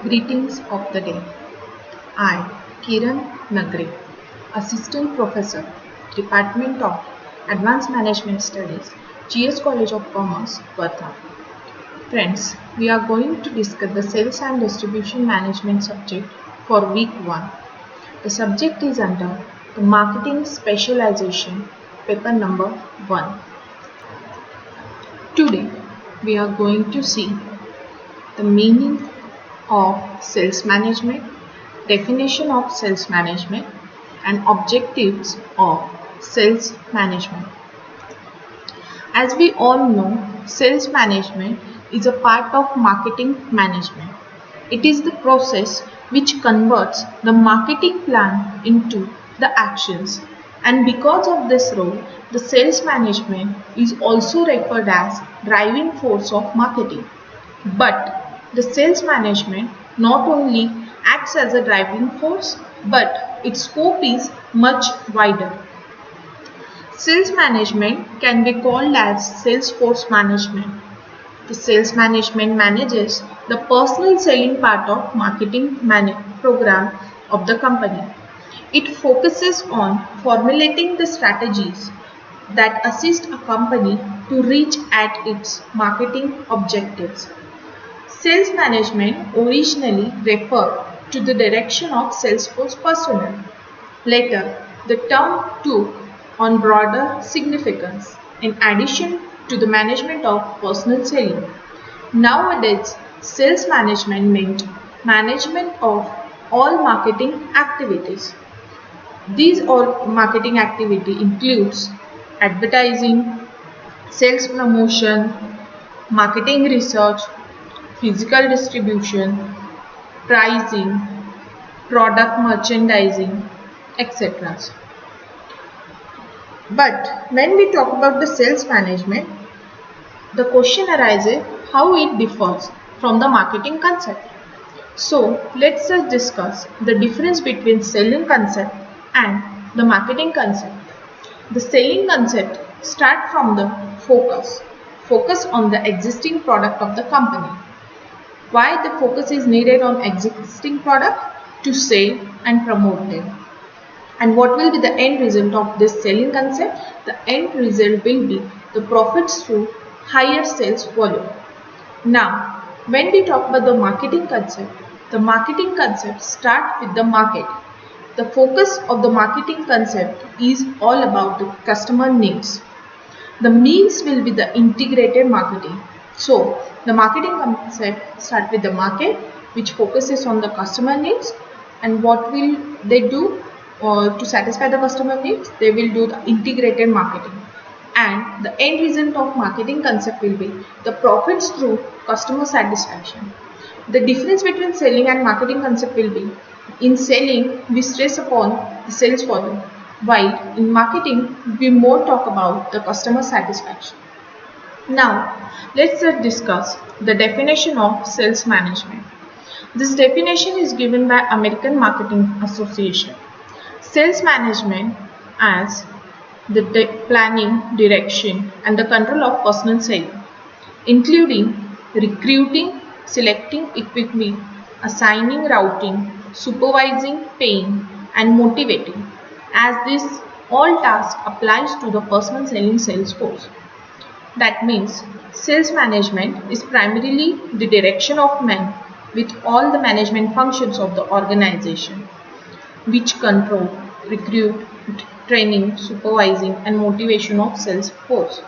Greetings of the day. I, Kiran Nagre, Assistant Professor, Department of Advanced Management Studies, GS College of Commerce, Vartha. Friends, we are going to discuss the Sales and Distribution Management subject for week 1. The subject is under the Marketing Specialization, paper number 1. Today, we are going to see the meaning of sales management, definition of sales management, and objectives of sales management. As we all know, sales management is a part of marketing management. It is the process which converts the marketing plan into the actions, and because of this role, the sales management is also referred as driving force of marketing. But the sales management not only acts as a driving force, but its scope is much wider. Sales management can be called as sales force management. The sales management manages the personal selling part of marketing program of the company. It focuses on formulating the strategies that assist a company to reach at its marketing objectives. Sales management originally referred to the direction of salesforce personnel. Later, the term took on broader significance in addition to the management of personal selling. Nowadays, sales management meant management of all marketing activities. These all marketing activity includes advertising, sales promotion, marketing research, physical distribution, pricing, product merchandising, etc. But when we talk about the sales management, the question arises how it differs from the marketing concept. So let's just discuss the difference between selling concept and the marketing concept. The selling concept starts from the focus on the existing product of the company. Why the focus is needed on existing product? To sell and promote them. And what will be the end result of this selling concept? The end result will be the profits through higher sales volume. Now, when we talk about the marketing concept starts with the market. The focus of the marketing concept is all about the customer needs. The means will be the integrated marketing. So, the marketing concept starts with the market, which focuses on the customer needs, and what will they do to satisfy the customer needs? They will do the integrated marketing. And the end result of marketing concept will be the profits through customer satisfaction. The difference between selling and marketing concept will be, in selling, we stress upon the sales volume, while in marketing, we more talk about the customer satisfaction. Now, let's discuss the definition of sales management. This definition is given by American Marketing Association. Sales management as the planning, direction, and the control of personal selling, including recruiting, selecting equipment, assigning routing, supervising, paying, and motivating, as this all task applies to the personal selling sales force. That means sales management is primarily the direction of men with all the management functions of the organization, which control, recruit, training, supervising, and motivation of sales force.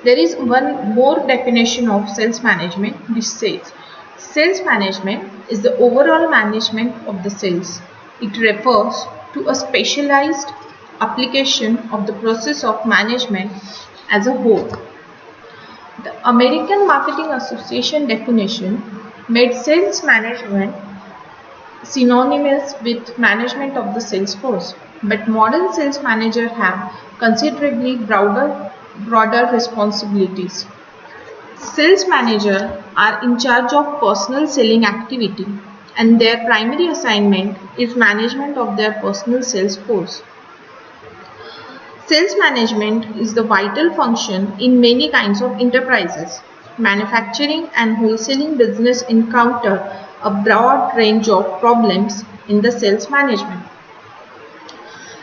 There is one more definition of sales management which says sales management is the overall management of the sales. It refers to a specialized application of the process of management as a whole. The American Marketing Association definition made sales management synonymous with management of the sales force, but modern sales managers have considerably broader responsibilities. Sales managers are in charge of personal selling activity, and their primary assignment is management of their personal sales force. Sales management is the vital function in many kinds of enterprises. Manufacturing and wholesaling business encounter a broad range of problems in the sales management.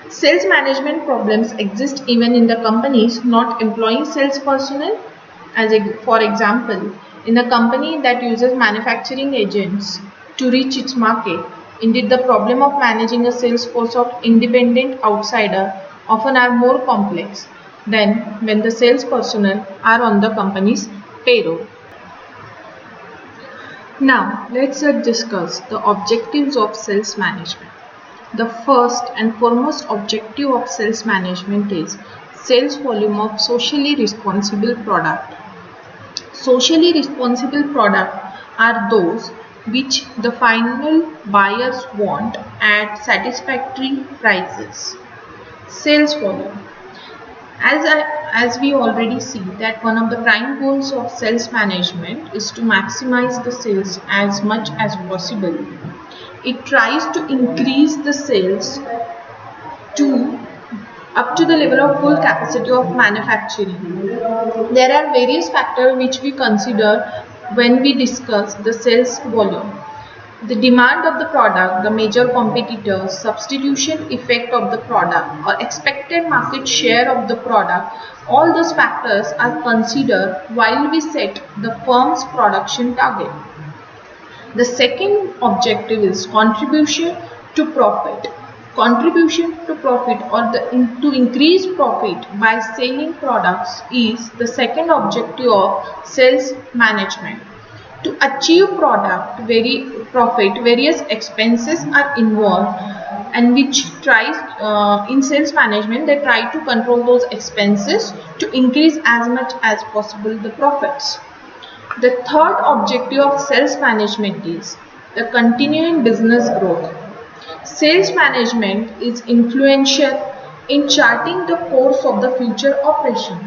Sales management problems exist even in the companies not employing sales personnel. For example, in a company that uses manufacturing agents to reach its market, indeed the problem of managing a sales force of independent outsider often are more complex than when the sales personnel are on the company's payroll. Now, let's discuss the objectives of sales management. The first and foremost objective of sales management is sales volume of socially responsible product. Socially responsible products are those which the final buyers want at satisfactory prices. Sales volume. As we already see that one of the prime goals of sales management is to maximize the sales as much as possible. It tries to increase the sales to up to the level of full capacity of manufacturing. There are various factors which we consider when we discuss the sales volume. The demand of the product, the major competitors, substitution effect of the product, or expected market share of the product, all those factors are considered while we set the firm's production target. The second objective is contribution to profit. Contribution to profit or to increase profit by selling products is the second objective of sales management. To achieve profit, various expenses are involved, and which tries in sales management they try to control those expenses to increase as much as possible the profits. The third objective of sales management is the continuing business growth. Sales management is influential in charting the course of the future operation.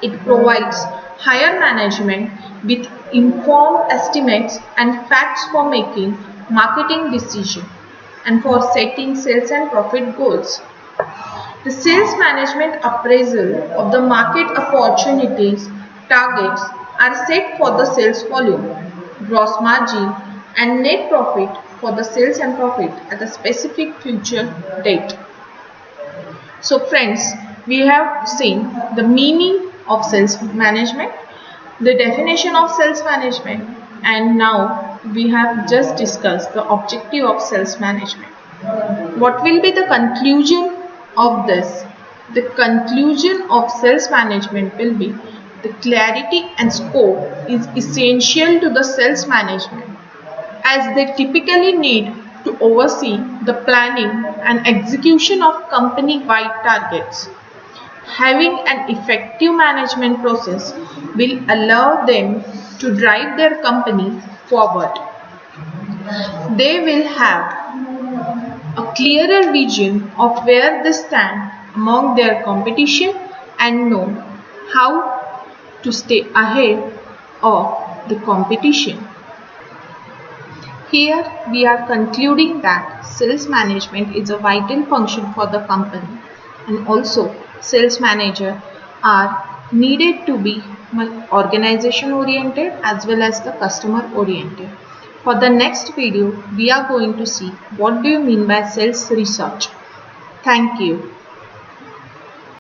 It provides higher management with informed estimates and facts for making marketing decisions and for setting sales and profit goals. The sales management appraisal of the market opportunities targets are set for the sales volume, gross margin and net profit for the sales and profit at a specific future date. So friends, we have seen the meaning of sales management, the definition of sales management, and now we have just discussed the objective of sales management. What will be the conclusion of this? The conclusion of sales management will be the clarity and scope is essential to the sales management as they typically need to oversee the planning and execution of company-wide targets. Having an effective management process will allow them to drive their company forward. They will have a clearer vision of where they stand among their competition and know how to stay ahead of the competition. Here we are concluding that sales management is a vital function for the company, and also sales managers are needed to be organization oriented as well as the customer oriented. For the next video, we are going to see what do you mean by sales research. Thank you.